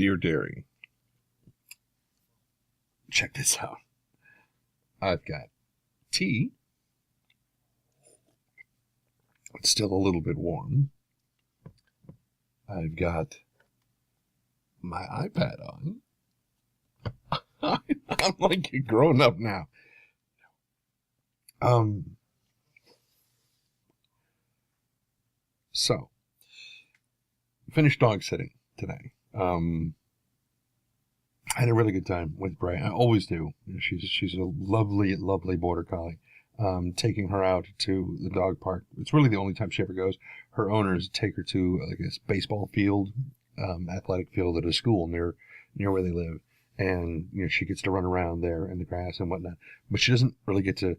Dear Dairy, check this out. I've got tea. It's still a little bit warm. I've got my iPad on. I'm like grown up now. So, finished dog sitting today. I had a really good time with Bray. I always do. She's a lovely, lovely border collie. Taking her out to the dog park. It's really the only time she ever goes. Her owners take her to like a baseball field, athletic field at a school near where they live, and she gets to run around there in the grass and whatnot. But she doesn't really get to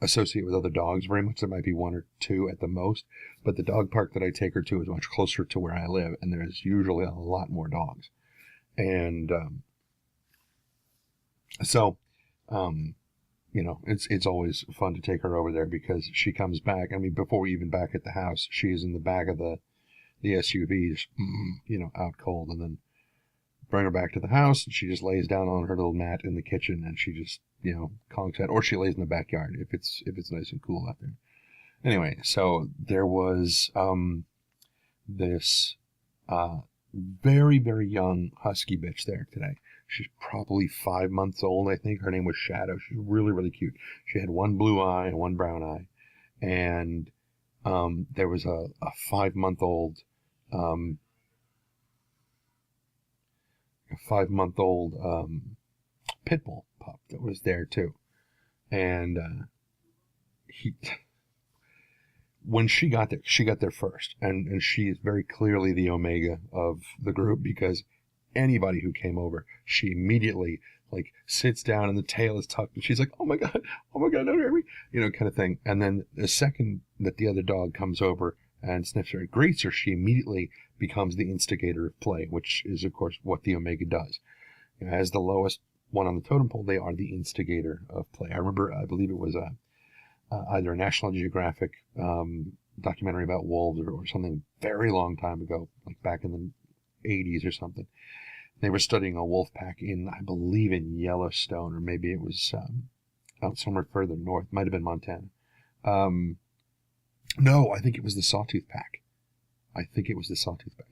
associate with other dogs very much. There might be one or two at the most. But the dog park that I take her to is much closer to where I live, and there's usually a lot more dogs. And so. It's always fun to take her over there because she comes back. I mean, before we even back at the house, she's in the back of the SUV, just, out cold. And then bring her back to the house, and she just lays down on her little mat in the kitchen, and she just, conks out. Or she lays in the backyard if it's nice and cool out there. Anyway, so there was this very, very young husky bitch there today. She's probably 5 months old, I think. Her name was Shadow. She's really, really cute. She had one blue eye and one brown eye. And there was a 5-month-old pit bull pup that was there too. And when she got there first. And she is very clearly the omega of the group because anybody who came over, she immediately sits down and the tail is tucked and she's like, oh my god, don't hurt me, kind of thing. And then the second that the other dog comes over and sniffs her and greets her, she immediately becomes the instigator of play, which is of course what the omega does. As the lowest one on the totem pole, they are the instigator of play. I believe it was either a National Geographic documentary about wolves or something very long time ago, like back in the 80s or something. They were studying a wolf pack I believe in Yellowstone, or maybe it was out somewhere further north. Might have been Montana. No, I think it was the Sawtooth pack.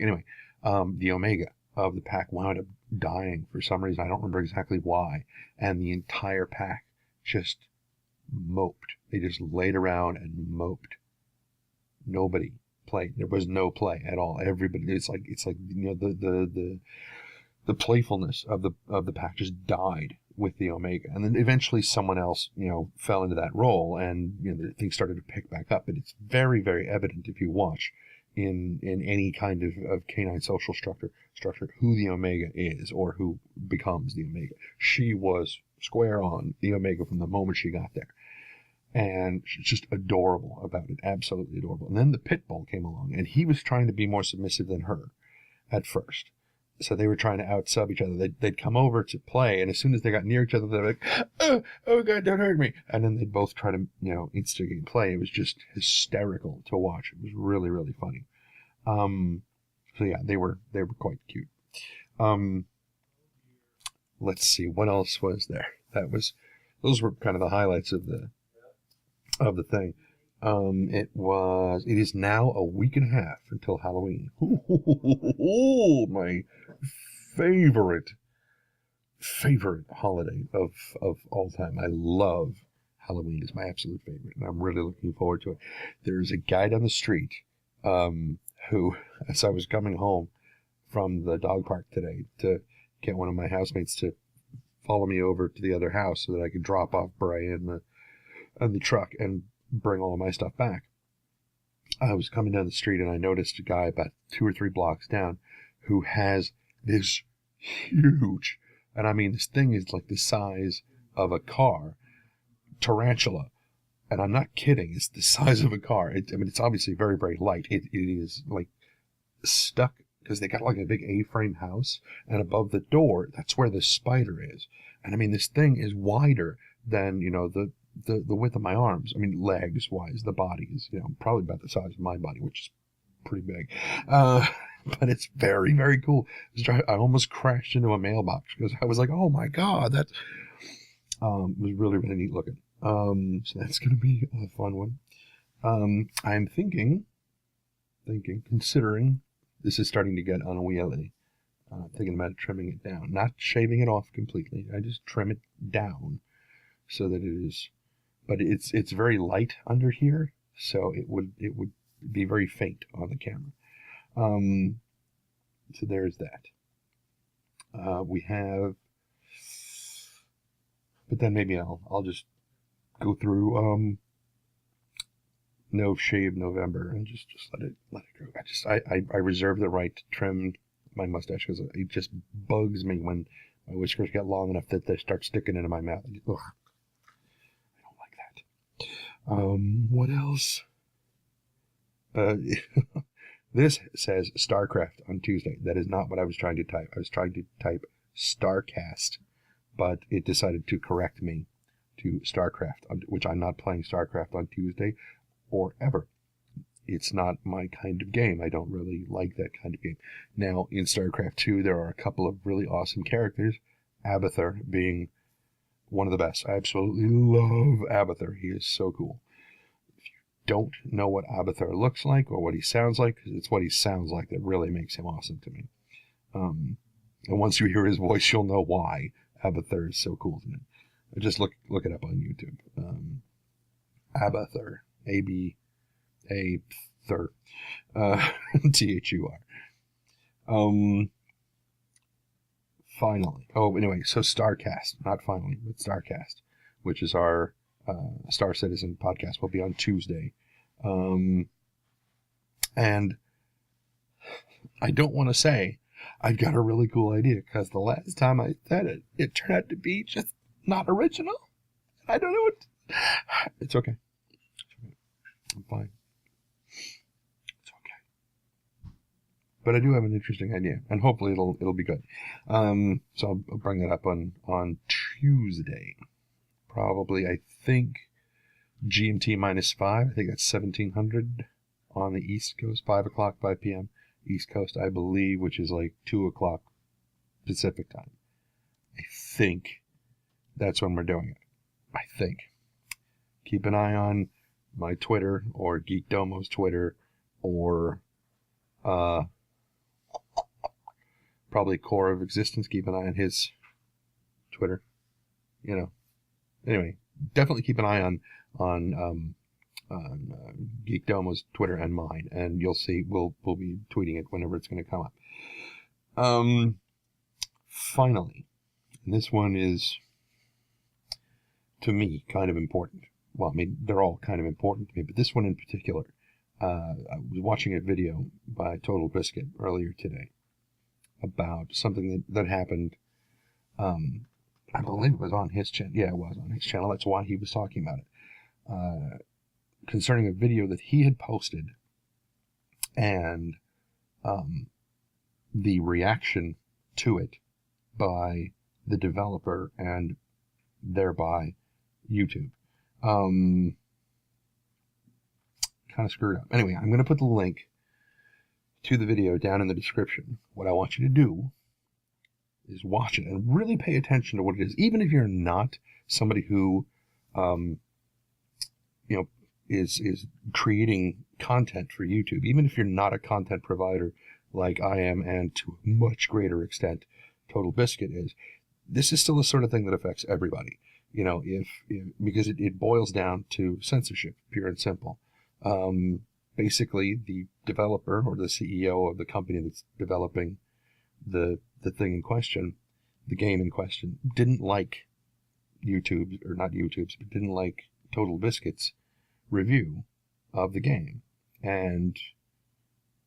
Anyway, the omega of the pack wound up dying for some reason. I don't remember exactly why. And the entire pack just moped. They just laid around and moped. Nobody played. There was no play at all. Everybody, it's like the playfulness of the pack just died with the omega, and then eventually someone else fell into that role, and things started to pick back up. But it's very, very evident if you watch in any kind of canine social structure who the omega is or who becomes the omega. She was square on the omega from the moment she got there. And she's just adorable about it, absolutely adorable. And then the pit bull came along, and he was trying to be more submissive than her at first. So they were trying to out-sub each other. They'd come over to play, and as soon as they got near each other, they're like, oh God, don't hurt me. And then they'd both try to, instigate play. It was just hysterical to watch. It was really, really funny. So yeah, they were quite cute. Let's see, what else was there? Those were kind of the highlights of the thing. It is now a week and a half until Halloween. Ooh, my favorite holiday of all time. I love Halloween. It's my absolute favorite, and I'm really looking forward to it. There's a guy down the street who, as I was coming home from the dog park today to get one of my housemates to follow me over to the other house so that I could drop off Bray in the truck and bring all of my stuff back. I was coming down the street and I noticed a guy about 2 or 3 blocks down who has this huge, and I mean this thing is like the size of a car, tarantula. And I'm not kidding, it's the size of a car. It's obviously very, very light. It is like stuck, because they got like a big A-frame house, and above the door, that's where the spider is. And I mean, this thing is wider than, the width of my arms. I mean, legs-wise, the body is, probably about the size of my body, which is pretty big. but it's very, very cool. I almost crashed into a mailbox because I was like, oh my God, that was really, really neat looking. So that's going to be a fun one. I'm considering, this is starting to get unwieldy. Thinking about trimming it down, not shaving it off completely. I just trim it down so that it is, but it's very light under here, so it would be very faint on the camera. So there's that. We have, but then maybe I'll just go through no shave November and just let it grow. I reserve the right to trim my mustache because it just bugs me when my whiskers get long enough that they start sticking into my mouth. Ugh. I don't like that. What else? This says StarCraft on Tuesday. That is not what I was trying to type. I was trying to type StarCast, but it decided to correct me to StarCraft, which I'm not playing StarCraft on Tuesday or ever. It's not my kind of game. I don't really like that kind of game. Now, in StarCraft 2, there are a couple of really awesome characters, Abathur being one of the best. I absolutely love Abathur. He is so cool. If you don't know what Abathur looks like or what he sounds like, it's what he sounds like that really makes him awesome to me. And once you hear his voice, you'll know why Abathur is so cool to me. Just look it up on YouTube. Abathur. A-B-A-Thur. T-H-U-R. Finally. Oh, anyway, so StarCast. Not finally, but StarCast, which is our Star Citizen podcast, will be on Tuesday. And I don't want to say I've got a really cool idea, because the last time I said it, it turned out to be just not original. I don't know what... It's okay. I'm fine. It's okay. But I do have an interesting idea, and hopefully it'll be good. So I'll bring that up on Tuesday. Probably, I think, GMT -5. I think that's 1700 on the East Coast. 5 o'clock, 5 p.m. East Coast, I believe, which is like 2 o'clock Pacific time. I think that's when we're doing it. I think. Keep an eye on my Twitter or Geek Domo's Twitter or probably Core of Existence. Keep an eye on his Twitter. You know. Anyway, definitely keep an eye on Geek Domo's Twitter and mine, and you'll see we'll be tweeting it whenever it's going to come up. Finally, and this one is, to me, kind of important. Well, I mean, they're all kind of important to me, but this one in particular. I was watching a video by Total Biscuit earlier today about something that happened. I believe it was on his channel. Yeah, it was on his channel. That's why he was talking about it. Concerning a video that he had posted and the reaction to it by the developer and thereby YouTube. Kind of screwed up. Anyway, I'm going to put the link to the video down in the description. What I want you to do is watch it and really pay attention to what it is. Even if you're not somebody who, is creating content for YouTube, even if you're not a content provider like I am, and to a much greater extent Total Biscuit is, this is still the sort of thing that affects everybody. You know, because it boils down to censorship, pure and simple. Basically, the developer or the CEO of the company that's developing the thing in question, the game in question, didn't like YouTube's, or not YouTube's, but didn't like Total Biscuit's review of the game, and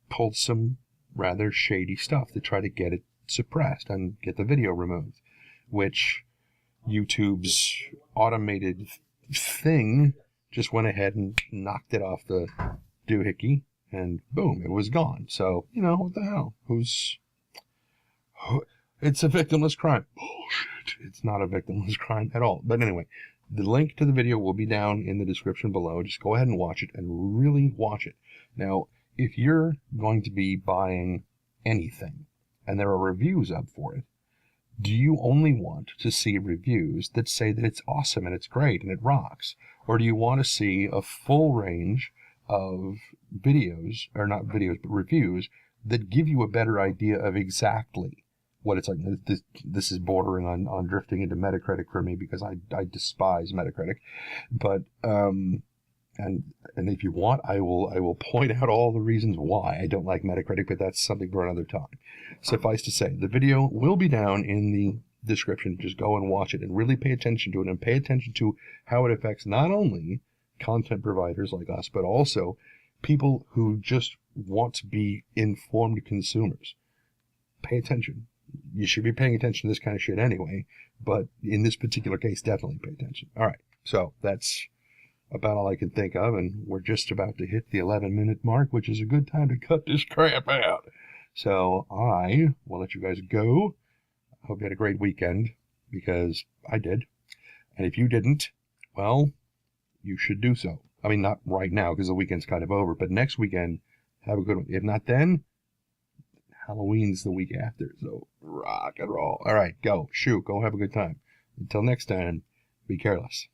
pulled some rather shady stuff to try to get it suppressed and get the video removed, which YouTube's automated thing just went ahead and knocked it off the doohickey, and boom, it was gone. So, what the hell? It's a victimless crime. Bullshit. It's not a victimless crime at all. But anyway, the link to the video will be down in the description below. Just go ahead and watch it, and really watch it. Now, if you're going to be buying anything, and there are reviews up for it, do you only want to see reviews that say that it's awesome and it's great and it rocks? Or do you want to see a full range of videos, or not videos, but reviews that give you a better idea of exactly what it's like? This is bordering on drifting into Metacritic for me, because I despise Metacritic. But and if you want, I will point out all the reasons why I don't like Metacritic, but that's something for another time. Suffice to say, the video will be down in the description. Just go and watch it and really pay attention to it, and pay attention to how it affects not only content providers like us, but also people who just want to be informed consumers. Pay attention. You should be paying attention to this kind of shit anyway, but in this particular case, definitely pay attention. All right, so that's about all I can think of, and we're just about to hit the 11-minute mark, which is a good time to cut this crap out. So I will let you guys go. I hope you had a great weekend, because I did. And if you didn't, well, you should do so. I mean, not right now, because the weekend's kind of over, but next weekend, have a good one. If not then, Halloween's the week after, so rock and roll. All right, go, shoot, go have a good time. Until next time, be careless.